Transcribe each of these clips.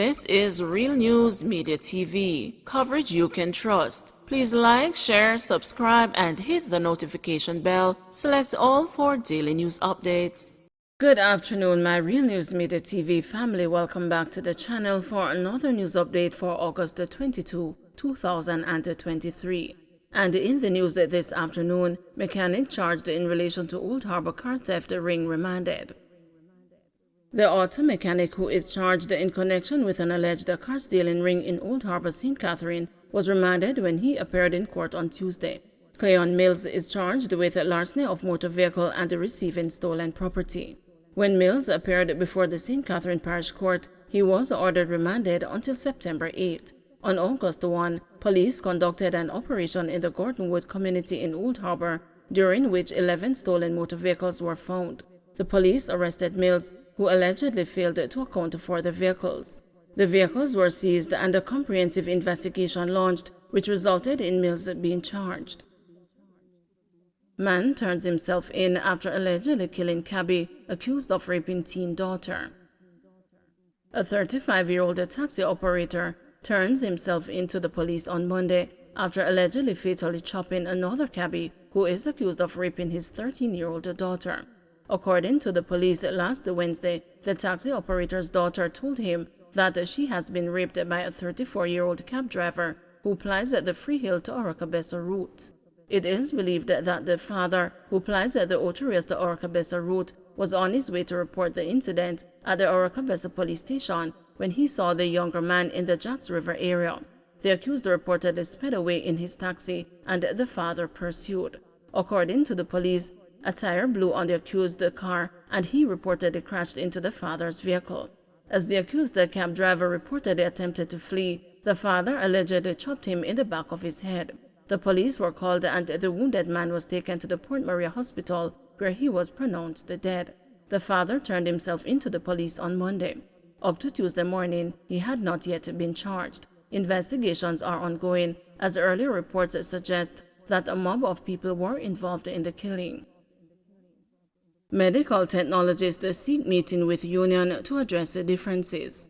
This is Real News Media TV, coverage you can trust. Please like, share, subscribe, and hit the notification bell. Select all for daily news updates. Good afternoon, my Real News Media TV family. Welcome back to the channel for another news update for August the 22, 2023. And in the news this afternoon, mechanic charged in relation to Old Harbor car theft ring remanded. The auto mechanic who is charged in connection with an alleged car stealing ring in Old Harbor, St. Catherine, was remanded when he appeared in court on Tuesday. Cleon Mills is charged with larceny of motor vehicle and receiving stolen property. When Mills appeared before the St. Catherine Parish Court, he was ordered remanded until September 8. On August 1, police conducted an operation in the Gordonwood community in Old Harbor, during which 11 stolen motor vehicles were found. The police arrested Mills, who allegedly failed to account for the vehicles. The vehicles were seized and a comprehensive investigation launched, which resulted in Mills being charged. Man turns himself in after allegedly killing cabbie accused of raping teen daughter. A 35-year-old taxi operator turns himself into the police on Monday after allegedly fatally chopping another cabbie who is accused of raping his 13-year-old daughter. According to the police, last Wednesday, the taxi operator's daughter told him that she has been raped by a 34-year-old cab driver who plies the Freehill to Oracabessa route. It is believed that the father, who plies the Otorias to Oracabessa route, was on his way to report the incident at the Oracabessa police station when he saw the younger man in the Jacks River area. The accused reportedly sped away in his taxi and the father pursued. According to the police, a tire blew on the accused car and he reportedly crashed into the father's vehicle. As the accused cab driver reportedly attempted to flee, the father allegedly chopped him in the back of his head. The police were called and the wounded man was taken to the Port Maria Hospital, where he was pronounced dead. The father turned himself into the police on Monday. Up to Tuesday morning, he had not yet been charged. Investigations are ongoing, as earlier reports suggest that a mob of people were involved in the killing. Medical technologists seek meeting with union to address the differences.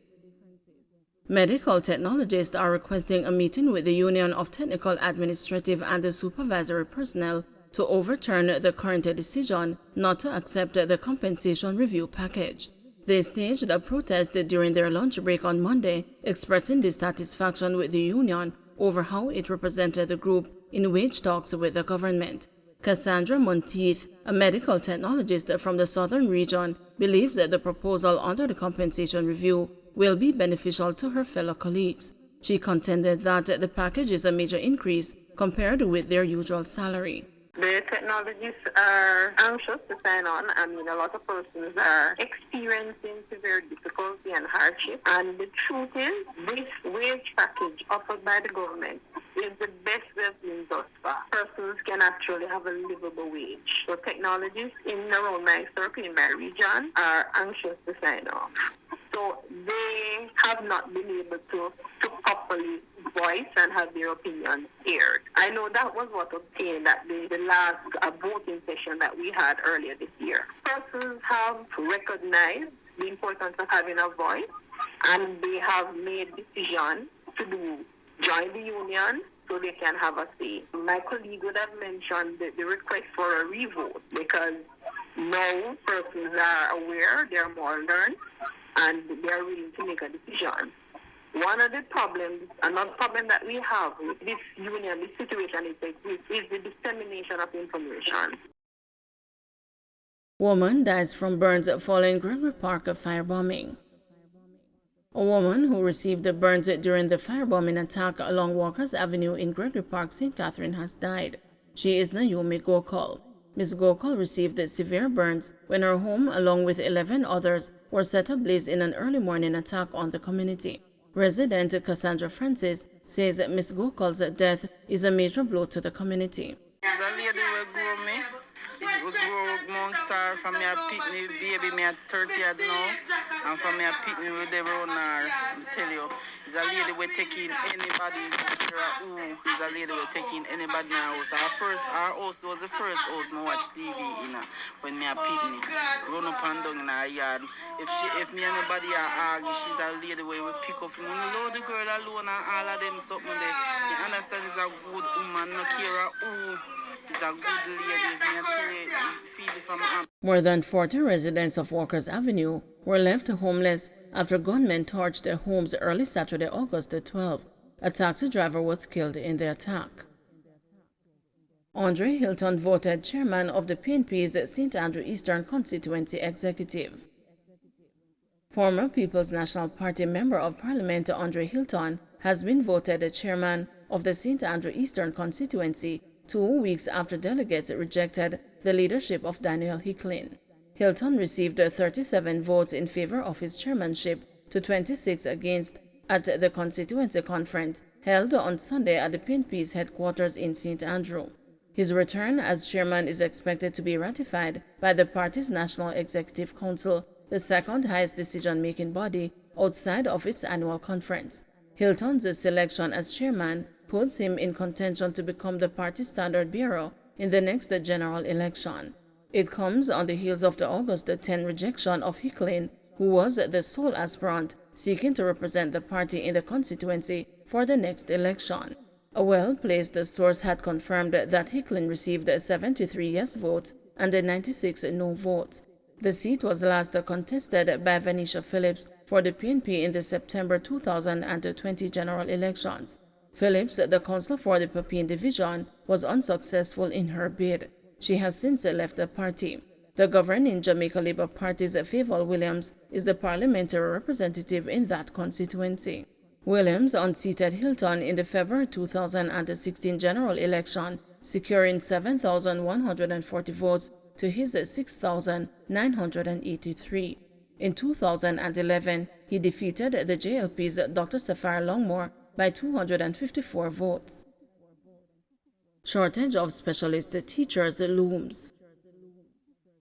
Medical technologists are requesting a meeting with the Union of Technical, Administrative and Supervisory Personnel to overturn the current decision not to accept the compensation review package. They staged a protest during their lunch break on Monday, expressing dissatisfaction with the union over how it represented the group in wage talks with the government. Cassandra Monteith, a medical technologist from the southern region, believes that the proposal under the compensation review will be beneficial to her fellow colleagues. She contended that the package is a major increase compared with their usual salary. The technologists are anxious to sign on. A lot of persons are experiencing severe difficulty and hardship. And the truth is, this wage package offered by the government is the best we've seen thus far. Persons can actually have a livable wage. So technologists in around my circle, in my region, are anxious to sign off. So they have not been able to properly voice and have their opinions aired. I know that was what obtained at the last voting session that we had earlier this year. Persons have recognized the importance of having a voice, and they have made decisions to join the union so they can have a say. My colleague would have mentioned the request for a revote, because now persons are aware, they are more learned, and they are willing to make a decision. One of the problems, another problem that we have with this union, this situation is the dissemination of information. Woman dies from burns following Gregory Park firebombing. A woman who received the burns during the firebombing attack along Walker's Avenue in Gregory Park, St. Catherine, has died. She is Naomi Gokul. Ms. Gokul received severe burns when her home, along with 11 others, were set ablaze in an early morning attack on the community. Resident Cassandra Francis says Ms. Gokul's death is a major blow to the community. It's a lady who grew me. Who grew know, sir, from me a pitney baby, me at 30 years now, and from me a pitney with the runner, I tell you, is a lady we're taking anybody, who is a lady we're taking anybody now. So our house was the first house I watch TV, you know, when me a pitney, run up and down in our yard. If me anybody argue, she's a lady where we pick up, when you load the girl alone and all of them something there, you understand is a good woman, no care who. A good lady. More than 40 residents of Walker's Avenue were left homeless after gunmen torched their homes early Saturday, August the 12th. A taxi driver was killed in the attack. Andre Hilton voted chairman of the PNP's St. Andrew Eastern Constituency Executive. Former People's National Party Member of Parliament Andre Hilton has been voted the chairman of the St. Andrew Eastern Constituency 2 weeks after delegates rejected the leadership of Daniel Hicklin. Hilton received 37 votes in favor of his chairmanship to 26 against at the constituency conference held on Sunday at the PNP's headquarters in St. Andrew. His return as chairman is expected to be ratified by the party's National Executive Council, the second highest decision-making body outside of its annual conference. Hilton's selection as chairman puts him in contention to become the party's standard bearer in the next general election. It comes on the heels of the August 10 rejection of Hicklin, who was the sole aspirant seeking to represent the party in the constituency for the next election. A well-placed source had confirmed that Hicklin received 73 yes votes and 96 no votes. The seat was last contested by Venetia Phillips for the PNP in the September 2020 general elections. Phillips, the counsel for the Papine division, was unsuccessful in her bid. She has since left the party. The governing Jamaica Labour Party's Favour Williams is the parliamentary representative in that constituency. Williams unseated Hilton in the February 2016 general election, securing 7,140 votes to his 6,983. In 2011, he defeated the JLP's Dr. Sapphire Longmore by 254 votes. Shortage of specialist teachers looms.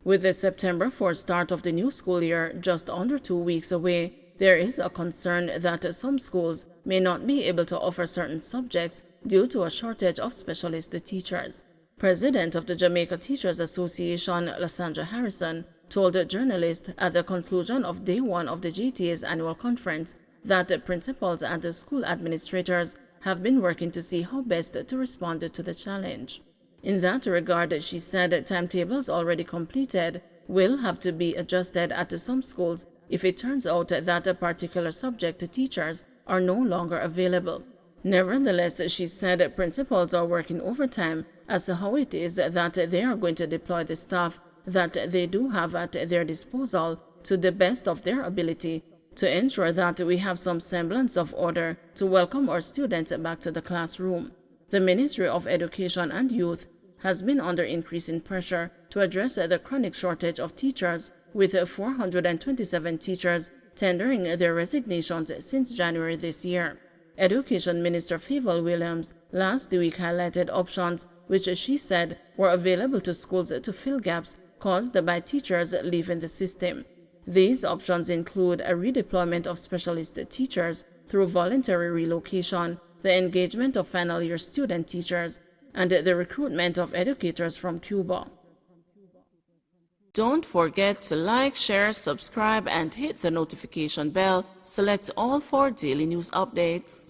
With the September 4 start of the new school year just under 2 weeks away, there is a concern that some schools may not be able to offer certain subjects due to a shortage of specialist teachers. President of the Jamaica Teachers Association, Lysandra Harrison, told journalists at the conclusion of day 1 of the GTA's annual conference that principals and school administrators have been working to see how best to respond to the challenge. In that regard, she said timetables already completed will have to be adjusted at some schools if it turns out that a particular subject teachers are no longer available. Nevertheless, she said principals are working overtime as to how it is that they are going to deploy the staff that they do have at their disposal to the best of their ability to ensure that we have some semblance of order to welcome our students back to the classroom. The Ministry of Education and Youth has been under increasing pressure to address the chronic shortage of teachers, with 427 teachers tendering their resignations since January this year. Education Minister Favour Williams last week highlighted options which she said were available to schools to fill gaps caused by teachers leaving the system. These options include a redeployment of specialist teachers through voluntary relocation, the engagement of final-year student teachers, and the recruitment of educators from Cuba. Don't forget to like, share, subscribe, and hit the notification bell. Select all for daily news updates.